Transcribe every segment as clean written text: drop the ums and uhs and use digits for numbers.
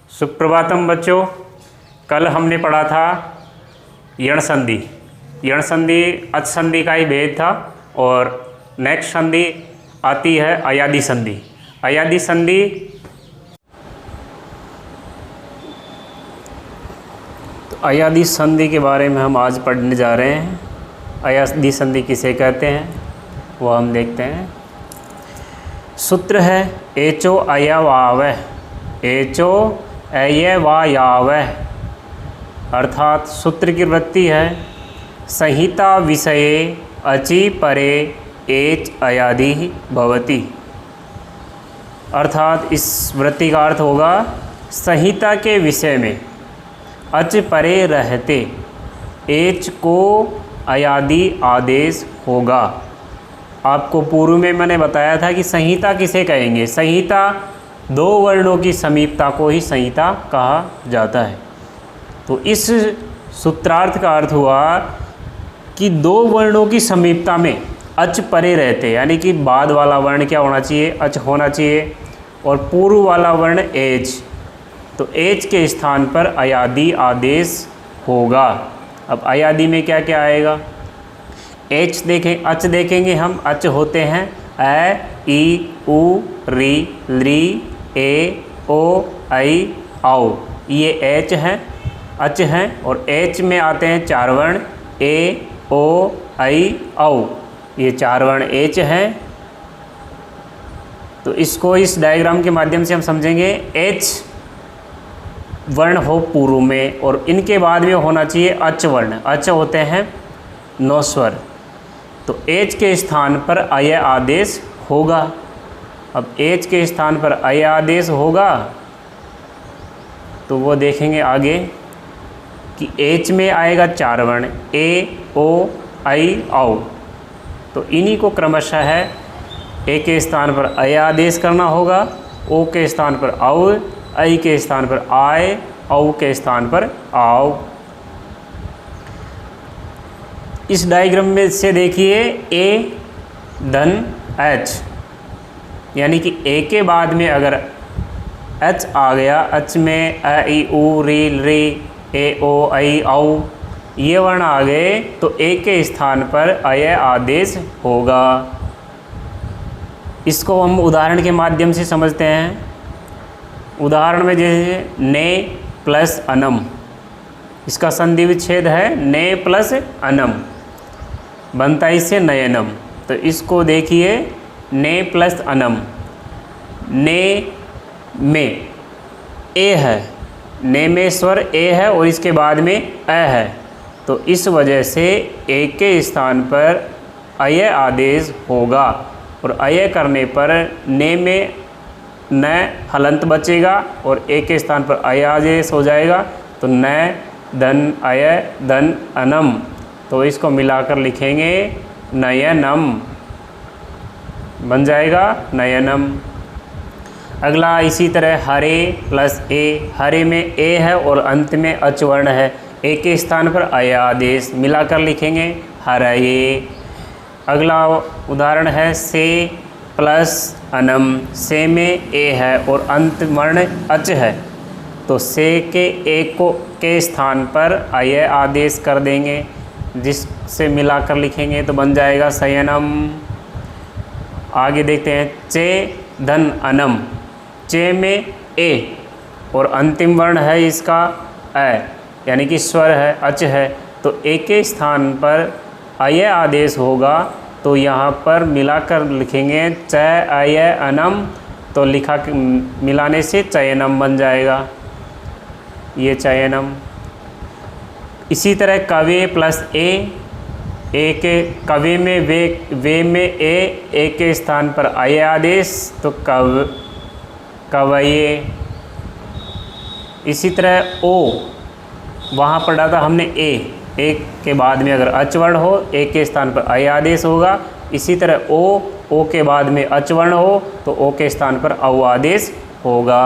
सुप्रभातम बच्चों। कल हमने पढ़ा था यण संधि। यण संधि अच संधि का ही भेद था और नेक्स्ट संधि आती है अयादी संधि। अयादी संधि अयादी संधि के बारे में हम आज पढ़ने जा रहे हैं। अयादी संधि किसे कहते हैं वो हम देखते हैं। सूत्र है एचो अयवावह, एचो अयवायावह, अर्थात सूत्र की वृत्ति है संहिता विषये अचि परे एच अयादि भवति। अर्थात इस वृत्ति का अर्थ होगा संहिता के विषय में अच परे रहते एच को अयादि आदेश होगा। आपको पूर्व में मैंने बताया था कि संहिता किसे कहेंगे। संहिता दो वर्णों की समीपता को ही संहिता कहा जाता है। तो इस सूत्रार्थ का अर्थ हुआ कि दो वर्णों की समीपता में अच परे रहते, यानी कि बाद वाला वर्ण क्या होना चाहिए, अच होना चाहिए, और पूर्व वाला वर्ण एच। तो एच के स्थान पर अयादी आदेश होगा। अब अयादी में क्या क्या आएगा, एच देखें, अच देखेंगे हम। अच होते हैं ए, ई, उ, री, ली, ए, ओ, आई, औ। ये एच हैं, अच हैं। और एच में आते हैं चार वर्ण ए, ओ, आई, औ। ये चार वर्ण एच हैं। तो इसको इस डायग्राम के माध्यम से हम समझेंगे। एच वर्ण हो पूर्व में और इनके बाद में होना चाहिए अच वर्ण। अच होते हैं नौ स्वर। तो एच के स्थान पर अय आदेश होगा। अब एच के स्थान पर अय आदेश होगा तो वो देखेंगे आगे कि एच में आएगा चार वर्ण ए, ओ, आई, औ। तो इन्हीं को क्रमशः है ए के स्थान पर अय आदेश करना होगा, ओ के स्थान पर औ, आई के स्थान पर आय, औ के स्थान पर आओ। इस डायग्राम में से देखिए ए धन एच, यानी कि ए के बाद में अगर एच आ गया, एच में अ, ई, उ, री, री, ए, ओ, आई, औ ये वर्ण आ गए तो ए के स्थान पर अय आदेश होगा। इसको हम उदाहरण के माध्यम से समझते हैं। उदाहरण में जैसे ने प्लस अनम, इसका संधि विच्छेद है ने प्लस अनम, बनता इससे नयनम। तो इसको देखिए ने प्लस अनम, ने में ए है, ने में स्वर ए है और इसके बाद में अ है। तो इस वजह से ए के स्थान पर अय आदेश होगा और अय करने पर ने में न हलंत बचेगा और ए के स्थान पर अय आदेश हो जाएगा। तो न धन अय धन अनम, तो इसको मिलाकर लिखेंगे नयनम, बन जाएगा नयनम। अगला इसी तरह हरे प्लस ए, हरे में ए है और अंत में अच वर्ण है, ए के स्थान पर अय आदेश, मिलाकर लिखेंगे हरये। अगला उदाहरण है से प्लस अनम, से में ए है और अंत वर्ण अच है, तो से के ए को के स्थान पर अय आदेश कर देंगे, जिससे मिलाकर लिखेंगे तो बन जाएगा शयनम। आगे देखते हैं चे धन अनम, चे में ए और अंतिम वर्ण है इसका अ, यानी कि स्वर है, अच है, तो ए के स्थान पर अय आदेश होगा। तो यहाँ पर मिलाकर लिखेंगे च अय अनम, तो लिखा मिलाने से चयनम बन जाएगा, ये चयनम। इसी तरह कवे प्लस ए के कवे में वे में ए के स्थान पर अय आदेश, तो कवये। इसी तरह ओ, वहाँ पढ़ा था हमने ए के बाद में अगर अच वर्ण हो ए के स्थान पर अय आदेश होगा। इसी तरह ओ के बाद में अच वर्ण हो तो ओ के स्थान पर औ आदेश होगा।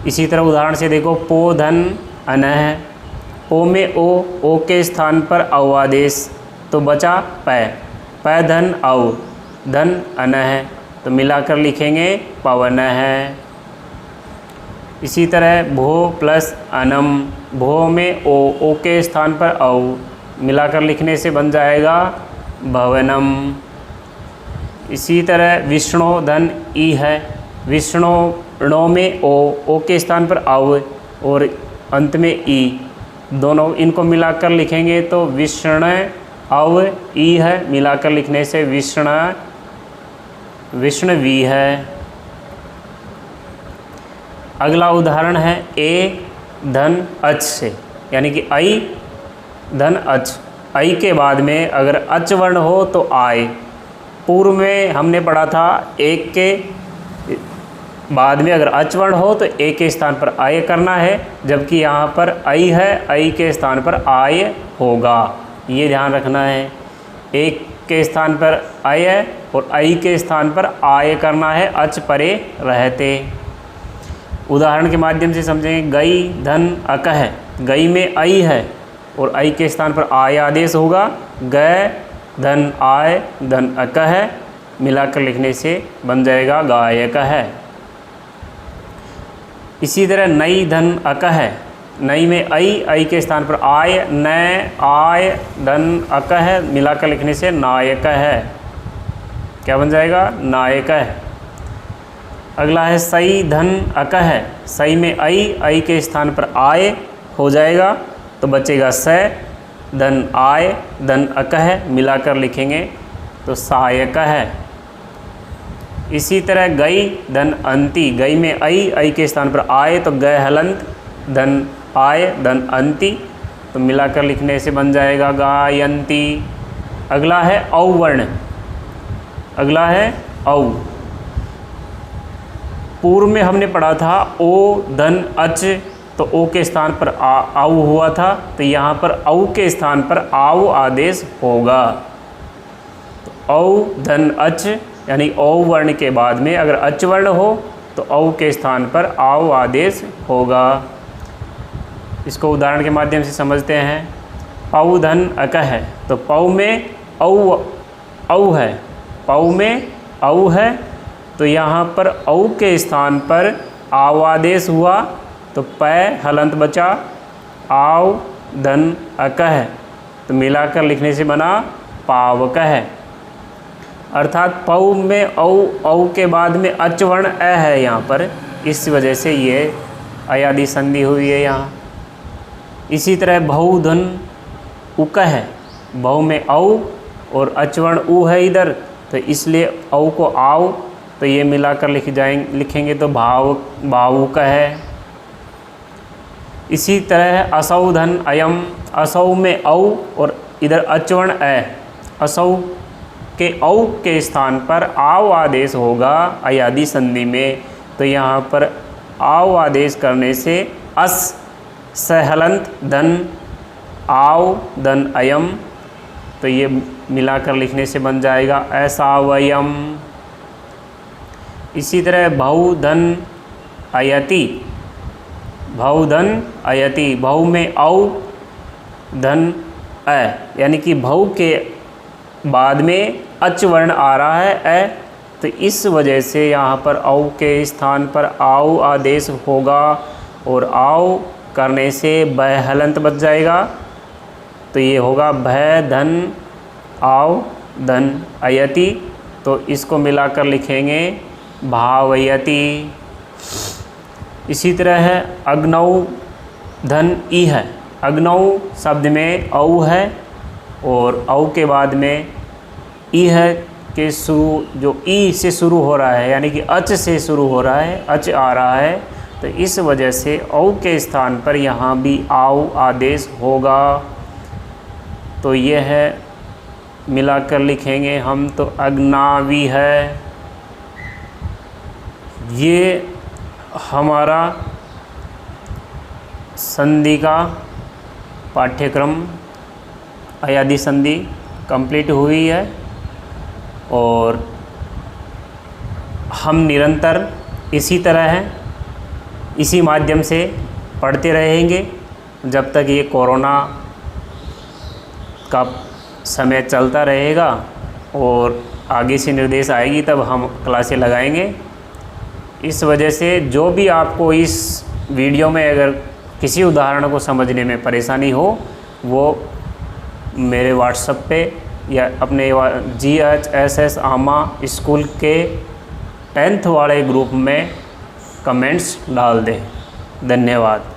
इसी तरह उदाहरण से देखो पो धन अनह, पो में ओ के स्थान पर औ आदेश, तो बचा पै धन औ, धन अनह, तो मिलाकर लिखेंगे पवन है। इसी तरह भो प्लस अनम, भो में ओ के स्थान पर औ मिलाकर लिखने से बन जाएगा भवनम। इसी तरह विष्णु धन ई है, विष्णु में ओ के स्थान पर औ और अंत में ई, दोनों इनको मिलाकर लिखेंगे तो विष्णु औ ई है, मिलाकर लिखने से विष्णवी है। अगला उदाहरण है ए धन अच से, यानी कि आई धन अच, आई के बाद में अगर अच वर्ण हो तो आय। पूर्व में हमने पढ़ा था एक के बाद में अगर अच वर्ण हो तो ए के स्थान पर आय करना है, जबकि यहाँ पर आई है, आई के स्थान पर आय होगा, ये ध्यान रखना है। एक के स्थान पर आय है और आई के स्थान पर आय करना है, अच परे रहते। उदाहरण के माध्यम से समझेंगे। गई धन अक है, गई में आई है और आई के स्थान पर आय आदेश होगा, गय धन आय धन अक है, मिलाकर लिखने से बन जाएगा गायक है। इसी तरह नई धन अक है, नई में आई के स्थान पर आय, नय आय धन अक है, मिलाकर लिखने से नायक है। क्या बन जाएगा? नायक है। अगला है सई धन अक है, सई में आई के स्थान पर आय हो जाएगा तो बचेगा स धन आय धन अक है, मिलाकर लिखेंगे तो सहायक है। इसी तरह गई धन अंति, गई में आई के स्थान पर आय तो गय हलंत धन आय धन अंति, तो मिलाकर लिखने से बन जाएगा गायंती। अगला है औ वर्ण, अगला है औ। पूर्व में हमने पढ़ा था ओ धन अच, तो ओ के स्थान पर आउ हुआ था, तो यहाँ पर औ के स्थान पर आउ आदेश होगा। तो औ धन अच यानी औ वर्ण के बाद में अगर अच वर्ण हो तो औ के स्थान पर आउ आदेश होगा। इसको उदाहरण के माध्यम से समझते हैं। पौ धन अक है, तो पौ में औ है, पौ में औ है, तो यहाँ पर औ के स्थान पर आव आदेश हुआ तो पै हलंत बचा, आव धन अक है, तो मिलाकर लिखने से बना पावक है। अर्थात पौ में औ के बाद में अच वर्ण अ है यहाँ पर, इस वजह से ये अयादि संधि हुई है यहाँ। इसी तरह बहु धन उक है, बहु में औ और अच वर्ण उ है इधर, तो इसलिए औ को आव, तो ये मिलाकर लिखेंगे तो भावुक है। इसी तरह असौ धन अयम, असौ में औ और इधर अच वर्ण अ, असौ के औ के स्थान पर आव आदेश होगा अयादि संधि में, तो यहाँ पर आव आदेश करने से अस सहलंत धन आव धन अयम, तो ये मिलाकर लिखने से बन जाएगा असावयम। इसी तरह बहु धन अयति, बहु धन अयति, बहु में औ धन अ, यानी कि बहु के बाद में अच वर्ण आ रहा है अ, तो इस वजह से यहाँ पर औ के स्थान पर आव आदेश होगा और आव करने से ब हलंत बच जाएगा, तो ये होगा भय धन आव धन अयति, तो इसको मिलाकर लिखेंगे भावयति। इसी तरह है अग्नौ धन ई है, अग्नौ शब्द में औ है और औ के बाद में ई है के शुरू, जो ई से शुरू हो रहा है यानी कि अच से शुरू हो रहा है, अच आ रहा है, तो इस वजह से औ के स्थान पर यहाँ भी आव आदेश होगा, तो यह है मिलाकर लिखेंगे हम तो अग्नावी है। ये हमारा संधि का पाठ्यक्रम अयादि संधि कंप्लीट हुई है और हम निरंतर इसी तरह हैं, इसी माध्यम से पढ़ते रहेंगे जब तक ये कोरोना का समय चलता रहेगा और आगे से निर्देश आएगी तब हम क्लासें लगाएंगे। इस वजह से जो भी आपको इस वीडियो में अगर किसी उदाहरण को समझने में परेशानी हो वो मेरे व्हाट्सएप पे या अपने GHSS आमा स्कूल के 10th वाले ग्रुप में कमेंट्स डाल दें। धन्यवाद।